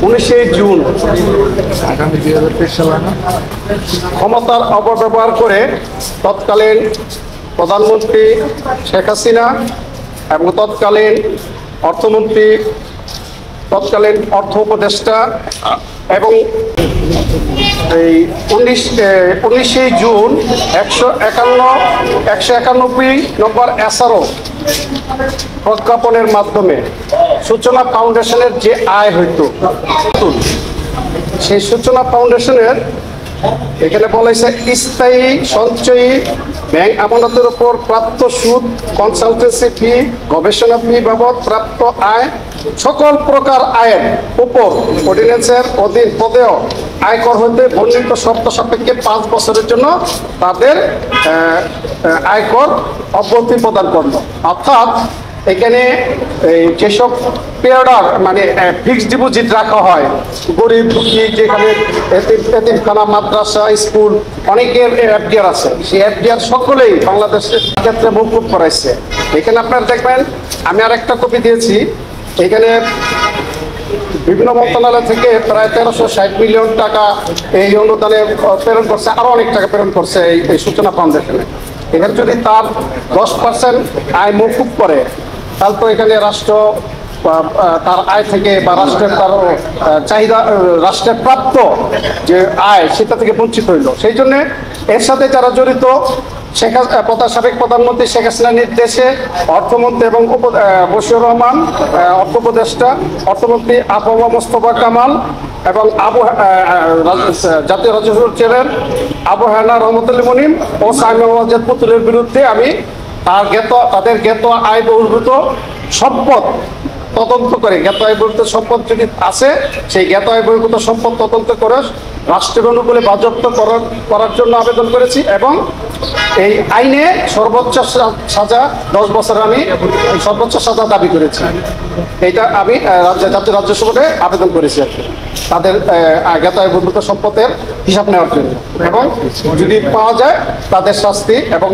19 June আগামী 2023 সালে ক্ষমতার অপব্যবহার করে তৎকালীন প্রধানমন্ত্রী শেখ হাসিনা এবং তৎকালীন অর্থ উপদেষ্টা এবং এই 19 জুন 191 নম্বর এসআরও প্রজ্ঞাপনের মাধ্যমে সূচনা ফাউন্ডেশনের যে আয় হইতো সেই সূচনা ফাউন্ডেশনের এখানে বলা হয়েছে স্থায়ী সঞ্চয়ী ব্যাংক আমানতের উপর প্রাপ্ত সুদ, কনসালটেন্সি ফি, গবেষণা ফি বাবদ প্রাপ্ত আয়, সকল প্রকার আয়ের উপর অর্ডিন্যান্সের অধীন পদেও আয়কর হইতে বর্ণিত শর্ত সাপেক্ষে 5 বছরের জন্য তাদের আয়কর অব্যাহতি প্রদান করলো। অর্থাৎ এখানে যেসব পেয়ার মানে ফিক্সড ডিপোজিট রাখা হয়, গরিব দুঃখী যেখানে এতিমখানা, মাদ্রাসা, স্কুল অনেকের এফডিআর আছে, সেই এফডিআর সকলেই বাংলাদেশের ক্ষেত্রে মৌকুফ করাইছে। এখানে আপনারা দেখবেন, আমি আর একটা কপি দিয়েছি, এখানে বিভিন্ন মন্ত্রণালয় থেকে প্রায় 1360 মিলিয়ন টাকা এই অনুদানে প্রেরণ করছে, আরো অনেক টাকা প্রেরণ করছে এই সূচনা ফাউন্ডেশনে। এখানে যদি তার 10% আয় মৌকুফ করে, তাহলে তো এখানে রাষ্ট্র তার আয় থেকে বা রাষ্ট্রের তার চাহিদা, রাষ্ট্রের প্রাপ্ত যে আয় সেটা থেকে বঞ্চিত হইল। সেই জন্য এর সাথে যারা জড়িত, সাবেক প্রধানমন্ত্রী শেখ হাসিনার নির্দেশে অর্থমন্ত্রী এবং বশির রহমান অর্থ উপদেষ্টা, অর্থমন্ত্রী আবহাওয়া মোস্তফা কামাল এবং জাতীয় রাজস্ব চেয়ারম্যান আবু হায়না রহমতুল্লাহ মনিম ও সাইমা ওয়াজেদ পুতুলের বিরুদ্ধে আমি তাদের জ্ঞাত আয় বহির্ভূত সম্পদ তদন্ত করে, জ্ঞাত আয় বহির্ভূত সম্পদ যদি আছে, সেই জ্ঞাত আয় বহির্ভূত সম্পদ তদন্ত করে রাষ্ট্রের অনুকূলে বাজেয়াপ্ত করার জন্য আবেদন করেছি এবং এই আইনে সর্বোচ্চ সাজা 10 বছর আমি সর্বোচ্চ সাজা দাবি করেছি। এইটা আমি জাতীয় রাজস্ব বোর্ডে আবেদন করেছি আর কি, তাদের জ্ঞাত আয় বহির্ভূত সম্পদের হিসাব নেওয়ার জন্য, এবং যদি পাওয়া যায় তাদের শাস্তি এবং